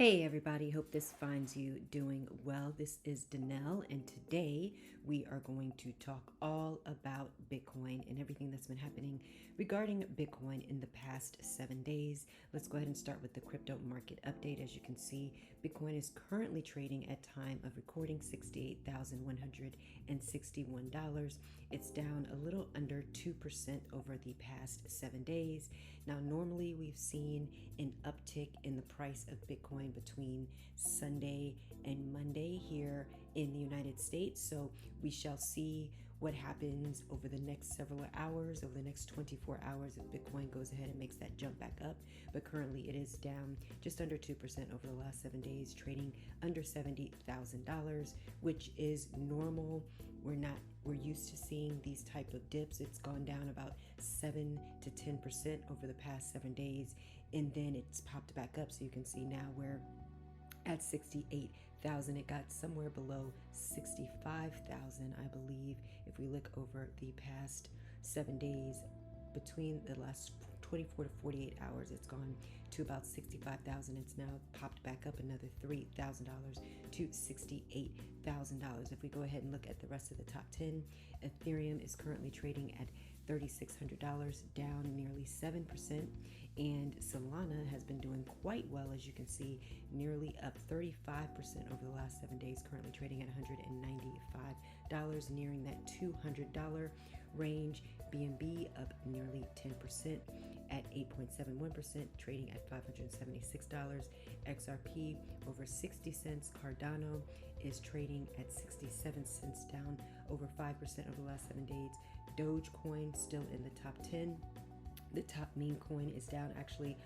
Hey everybody, hope this finds you doing well. This is Danelle, and today we are going to talk all about Bitcoin and everything that's been happening regarding Bitcoin in the past 7 days. Let's go ahead and start with the crypto market update. As you can see, Bitcoin is currently trading at time of recording $68,161. It's down a little under 2% over the past 7 days. Now, normally we've seen an uptick in the price of Bitcoin between Sunday and Monday here in the United States. So we shall see what happens over the next several hours, over the next 24 hours, if Bitcoin goes ahead and makes that jump back up. But currently it is down just under 2% over the last 7 days, trading under $70,000, which is normal. We're used to seeing these type of dips. It's gone down about 7 to 10% over the past 7 days, and then it's popped back up. So you can see now we're at 68,000. It got somewhere below 65,000, I believe, if we look over the past 7 days. Between the last 24 to 48 hours, it's gone to about 65,000. It's now popped back up another $3,000 to $68,000. If we go ahead and look at the rest of the top 10, Ethereum is currently trading at $3,600, down nearly 7%, and Solana has been doing quite well, as you can see, nearly up 35% over the last 7 days, currently trading at $195, nearing that $200 range. BNB up nearly 10% at 8.71%, trading at $576. XRP over 60 cents. Cardano is trading at 67 cents, down over 5% over the last 7 days. Dogecoin still in the top 10. The top meme coin is down actually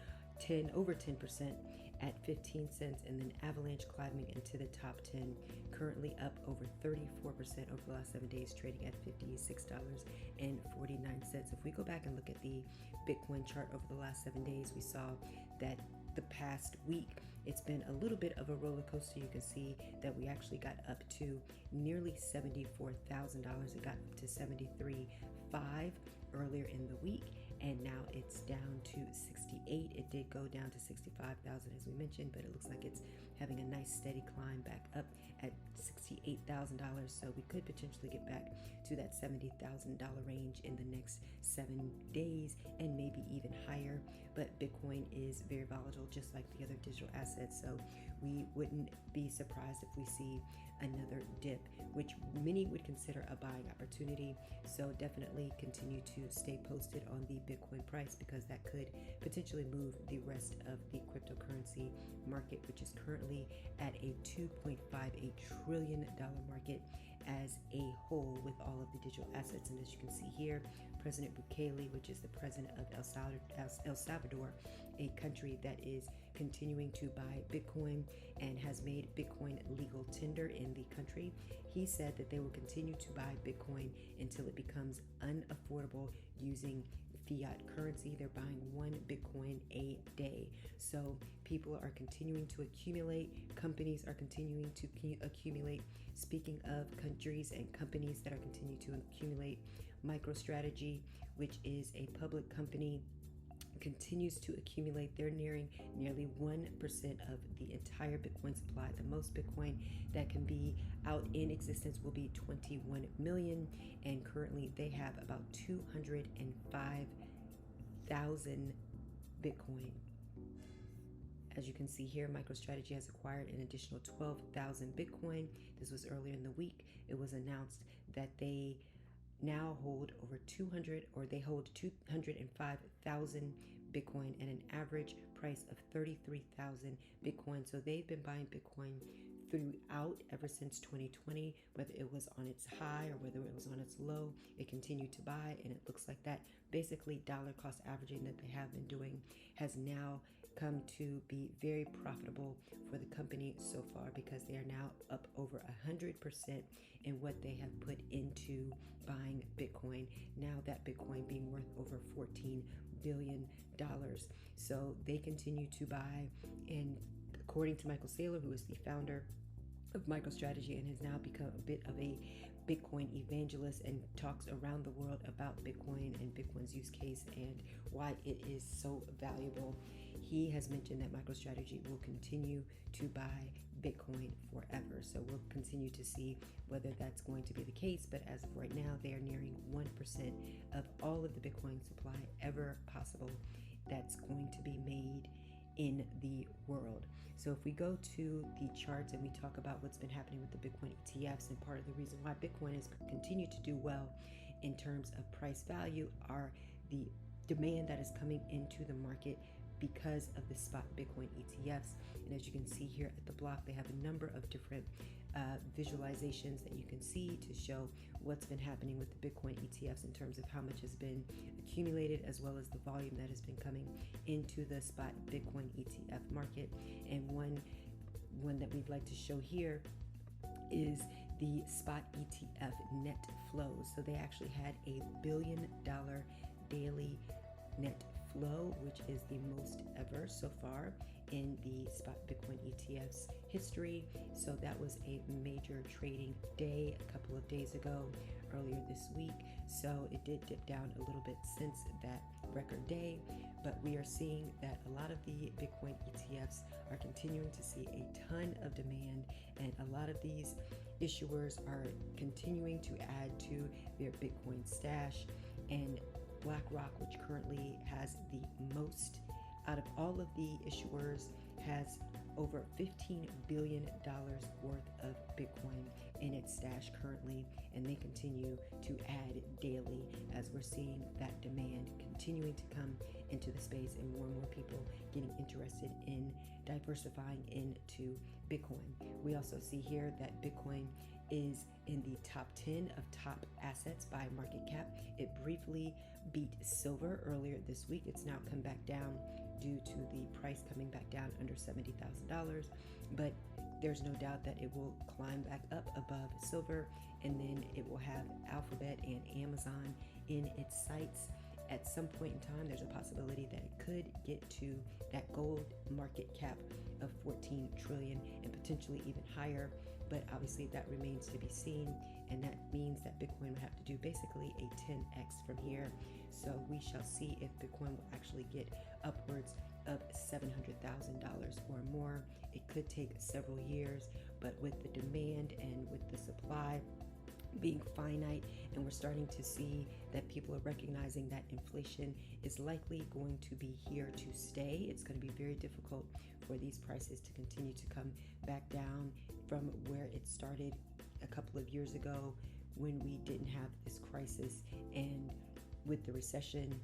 over 10% at 15 cents, and then Avalanche climbing into the top 10, currently up over 34% over the last 7 days, trading at $56.49. If we go back and look at the Bitcoin chart over the last 7 days, we saw that the past week it's been a little bit of a roller coaster. You can see that we actually got up to nearly $74,000. It got up to $73,500 earlier in the week, and now it's down to 68. It did go down to 65,000 as we mentioned, but it looks like it's having a nice steady climb back up at $68,000. So we could potentially get back to that $70,000 range in the next 7 days, and maybe even higher. But Bitcoin is very volatile, just like the other digital assets, so we wouldn't be surprised if we see another dip, which many would consider a buying opportunity. So definitely continue to stay posted on the Bitcoin price, because that could potentially move the rest of the cryptocurrency market, which is currently at a $2.58 trillion market as a whole with all of the digital assets. And as you can see here, President Bukele, which is the president of El Salvador, a country that is continuing to buy Bitcoin and has made Bitcoin legal tender in the country, he said that they will continue to buy Bitcoin until it becomes unaffordable using fiat currency. They're buying 1 Bitcoin a day. So people are continuing to accumulate. Companies are continuing to accumulate. Speaking of countries and companies that are continuing to accumulate, MicroStrategy, which is a public company, continues to accumulate. They're nearing nearly 1% of the entire Bitcoin supply. The most Bitcoin that can be out in existence will be 21 million, and currently they have about 205,000 Bitcoin. As you can see here, MicroStrategy has acquired an additional 12,000 Bitcoin. This was earlier in the week. It was announced that they now hold over 205,000 Bitcoin at an average price of 33,000 Bitcoin. So they've been buying Bitcoin throughout ever since 2020, whether it was on its high or whether it was on its low, it continued to buy, and it looks like that basically dollar cost averaging that they have been doing has now come to be very profitable for the company so far, because they are now up over 100% in what they have put into buying Bitcoin. Now that Bitcoin being worth over $14 billion. So they continue to buy, and according to Michael Saylor, who is the founder of MicroStrategy and has now become a bit of a Bitcoin evangelist and talks around the world about Bitcoin and Bitcoin's use case and why it is so valuable. He has mentioned that MicroStrategy will continue to buy Bitcoin forever. So we'll continue to see whether that's going to be the case. But as of right now, they are nearing 1% of all of the Bitcoin supply ever possible that's going to be made in the world. So if we go to the charts and we talk about what's been happening with the Bitcoin ETFs, and part of the reason why Bitcoin has continued to do well in terms of price value are the demand that is coming into the market because of the spot Bitcoin ETFs. And as you can see here at the block, they have a number of different visualizations that you can see to show what's been happening with the Bitcoin ETFs in terms of how much has been accumulated, as well as the volume that has been coming into the spot Bitcoin ETF market. And one that we'd like to show here is the spot ETF net flows. So they actually had a $1 billion daily net flow, which is the most ever so far in the spot Bitcoin ETFs history. So that was a major trading day a couple of days ago, earlier this week. So it did dip down a little bit since that record day, but we are seeing that a lot of the Bitcoin ETFs are continuing to see a ton of demand, and a lot of these issuers are continuing to add to their Bitcoin stash. And BlackRock, which currently has the most out of all of the issuers, has over $15 billion worth of Bitcoin in its stash currently, and they continue to add daily as we're seeing that demand continuing to come into the space and more people getting interested in diversifying into Bitcoin. We also see here that Bitcoin is in the top 10 of top assets by market cap. It briefly beat silver earlier this week. It's now come back down due to the price coming back down under $70,000, but there's no doubt that it will climb back up above silver, and then it will have Alphabet and Amazon in its sights. At some point in time, there's a possibility that it could get to that gold market cap of 14 trillion and potentially even higher, but obviously that remains to be seen, and that means that Bitcoin would have to do basically a 10x from here. So we shall see if Bitcoin will actually get upwards of $700,000 or more. It could take several years, but with the demand and with the supply being finite, and we're starting to see that people are recognizing that inflation is likely going to be here to stay. It's going to be very difficult for these prices to continue to come back down from where it started a couple of years ago when we didn't have this crisis. And with the recession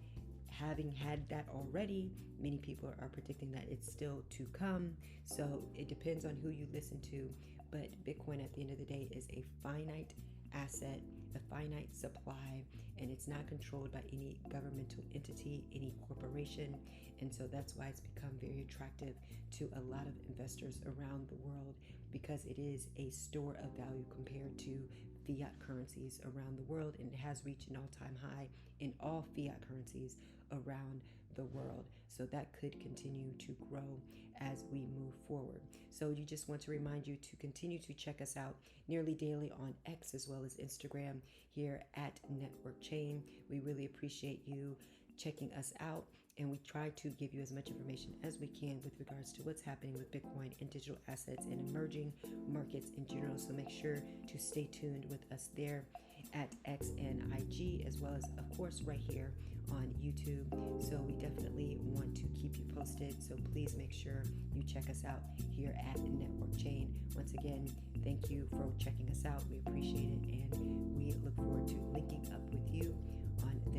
having had that already, many people are predicting that it's still to come. So it depends on who you listen to, but Bitcoin at the end of the day is a finite asset, a finite supply, and it's not controlled by any governmental entity, any corporation. And so that's why it's become very attractive to a lot of investors around the world, because it is a store of value compared to fiat currencies around the world, and it has reached an all-time high in all fiat currencies around the world. So that could continue to grow as we move forward. So you just want to remind you to continue to check us out nearly daily on X as well as Instagram here at Networkchain. We really appreciate you checking us out, and we try to give you as much information as we can with regards to what's happening with Bitcoin and digital assets and emerging markets in general. So make sure to stay tuned with us there at X and IG, as well as, of course, right here on YouTube. So we definitely want to keep you posted. So please make sure you check us out here at Networkchain. Once again, thank you for checking us out. We appreciate it, and we look forward to linking up with you on the